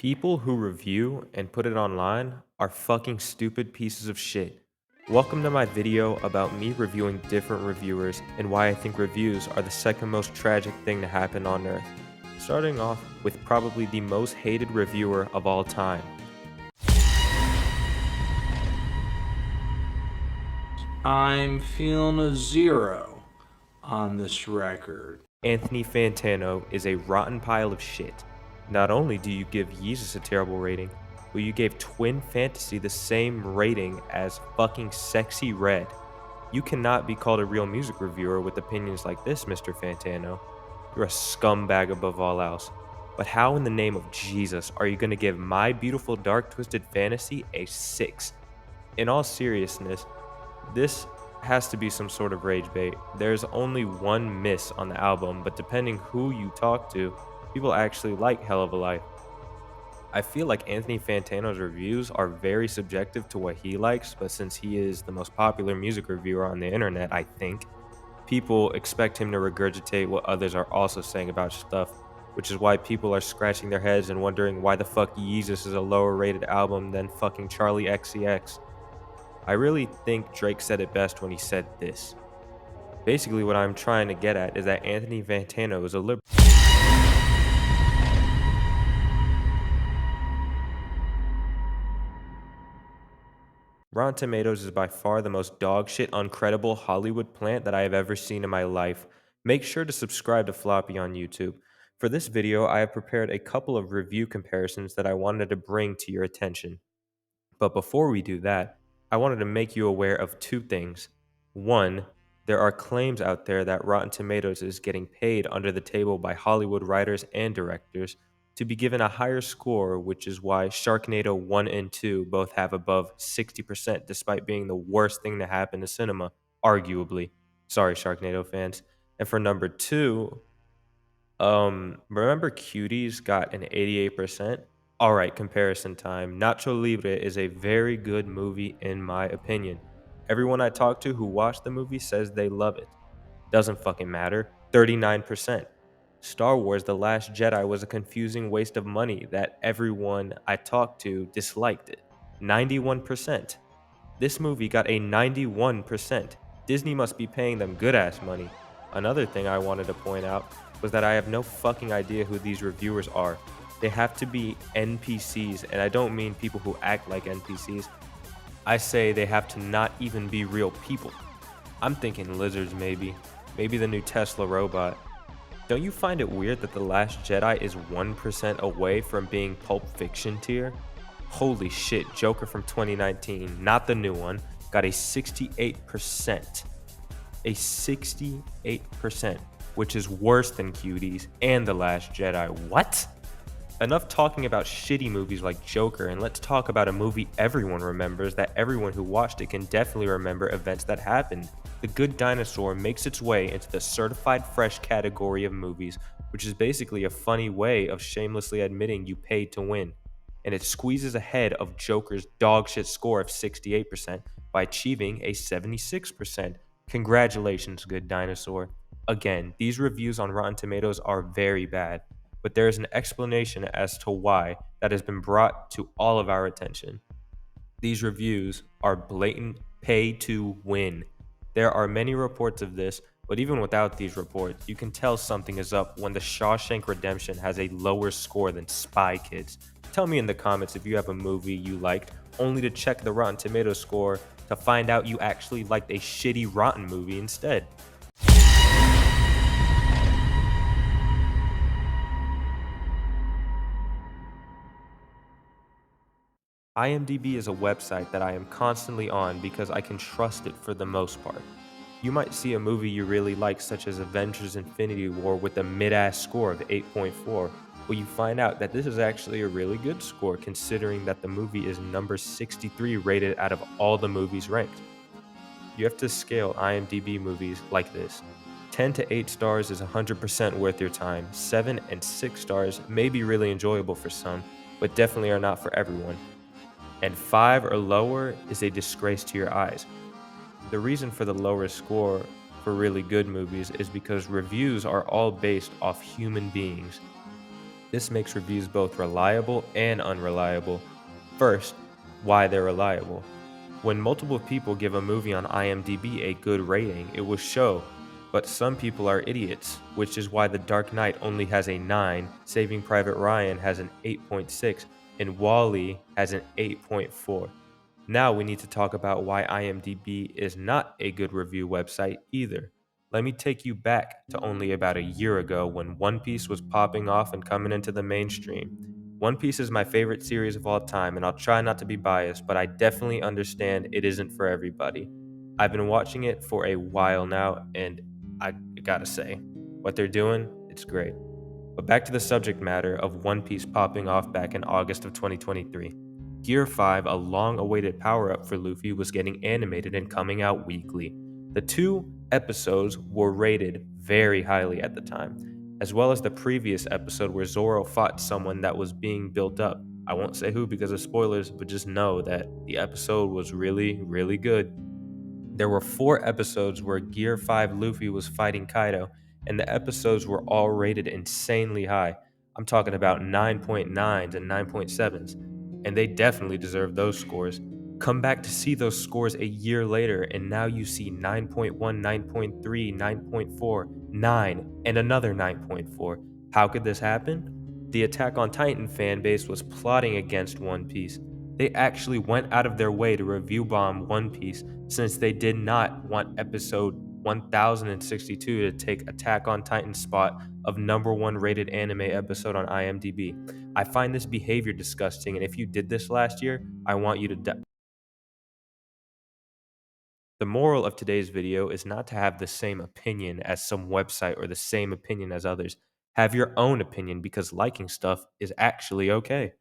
People who review and put it online are fucking stupid pieces of shit. Welcome to my video about me reviewing different reviewers and why I think reviews are the second most tragic thing to happen on earth. Starting off with probably the most hated reviewer of all time. I'm feeling a 0 on this record. Anthony Fantano is a rotten pile of shit. Not only do you give Yeezus a terrible rating, but you gave Twin Fantasy the same rating as fucking Sexy Red. You cannot be called a real music reviewer with opinions like this, Mr. Fantano. You're a scumbag above all else. But how in the name of Jesus are you going to give My Beautiful Dark Twisted Fantasy a 6? In all seriousness, this has to be some sort of rage bait. There's only one miss on the album, but depending who you talk to, people actually like Hell of a Life. I feel like Anthony Fantano's reviews are very subjective to what he likes, but since he is the most popular music reviewer on the internet, I think, people expect him to regurgitate what others are also saying about stuff, which is why people are scratching their heads and wondering why the fuck Yeezus is a lower rated album than fucking Charlie XCX. I really think Drake said it best when he said this. Basically, what I'm trying to get at is that Anthony Fantano is a liberal. Rotten Tomatoes is by far the most dogshit, uncredible Hollywood plant that I have ever seen in my life. Make sure to subscribe to Floppy on YouTube. For this video, I have prepared a couple of review comparisons that I wanted to bring to your attention. But before we do that, I wanted to make you aware of two things. One, there are claims out there that Rotten Tomatoes is getting paid under the table by Hollywood writers and directors to be given a higher score, which is why Sharknado 1 and 2 both have above 60% despite being the worst thing to happen to cinema, arguably. Sorry, Sharknado fans. And for number 2, remember Cuties got an 88%? Alright, comparison time. Nacho Libre is a very good movie in my opinion. Everyone I talk to who watched the movie says they love it. Doesn't fucking matter. 39%. Star Wars The Last Jedi was a confusing waste of money that everyone I talked to disliked it. 91%. This movie got a 91%. Disney must be paying them good ass money. Another thing I wanted to point out was that I have no fucking idea who these reviewers are. They have to be NPCs, and I don't mean people who act like NPCs. I say they have to not even be real people. I'm thinking lizards maybe. Maybe the new Tesla robot. Don't you find it weird that The Last Jedi is 1% away from being Pulp Fiction tier? Holy shit, Joker from 2019, not the new one, got a 68%. A 68%, which is worse than Cuties and The Last Jedi. What? Enough talking about shitty movies like Joker, and let's talk about a movie everyone remembers that everyone who watched it can definitely remember events that happened. The Good Dinosaur makes its way into the certified fresh category of movies, which is basically a funny way of shamelessly admitting you paid to win. And it squeezes ahead of Joker's dogshit score of 68% by achieving a 76%. Congratulations, Good Dinosaur. Again, these reviews on Rotten Tomatoes are very bad, but there is an explanation as to why that has been brought to all of our attention. These reviews are blatant pay to win. There are many reports of this, but even without these reports, you can tell something is up when The Shawshank Redemption has a lower score than Spy Kids. Tell me in the comments if you have a movie you liked, only to check the Rotten Tomatoes score to find out you actually liked a shitty rotten movie instead. IMDB is a website that I am constantly on because I can trust it for the most part. You might see a movie you really like, such as Avengers Infinity War, with a mid-ass score of 8.4, but you find out that this is actually a really good score considering that the movie is number 63 rated out of all the movies ranked. You have to scale IMDb movies like this. 10 to 8 stars is 100% worth your time. 7 and 6 stars may be really enjoyable for some, but definitely are not for everyone. And 5 or lower is a disgrace to your eyes. The reason for the lower score for really good movies is because reviews are all based off human beings. This makes reviews both reliable and unreliable. First, why they're reliable. When multiple people give a movie on IMDb a good rating, it will show, but some people are idiots, which is why The Dark Knight only has a 9, Saving Private Ryan has an 8.6, and Wall-E has an 8.4. Now we need to talk about why IMDb is not a good review website either. Let me take you back to only about a year ago when One Piece was popping off and coming into the mainstream. One Piece is my favorite series of all time, and I'll try not to be biased, but I definitely understand it isn't for everybody. I've been watching it for a while now, and I gotta say, what they're doing, it's great. But back to the subject matter of One Piece popping off back in August of 2023. Gear 5, a long awaited power up for Luffy, was getting animated and coming out weekly. The two episodes were rated very highly at the time, as well as the previous episode where Zoro fought someone that was being built up. I won't say who because of spoilers, but just know that the episode was really, really good. There were 4 episodes where Gear 5 Luffy was fighting Kaido, and the episodes were all rated insanely high. I'm talking about 9.9s and 9.7s, and they definitely deserve those scores. Come back to see those scores a year later, and now you see 9.1, 9.3, 9.4, 9, and another 9.4. How could this happen? The Attack on Titan fan base was plotting against One Piece. They actually went out of their way to review bomb One Piece since they did not want episode 1062 to take Attack on Titan's spot of number 1 rated anime episode on IMDb. I find this behavior disgusting, and if you did this last year, I want you to die. The moral of today's video is not to have the same opinion as some website or the same opinion as others. Have your own opinion because liking stuff is actually okay.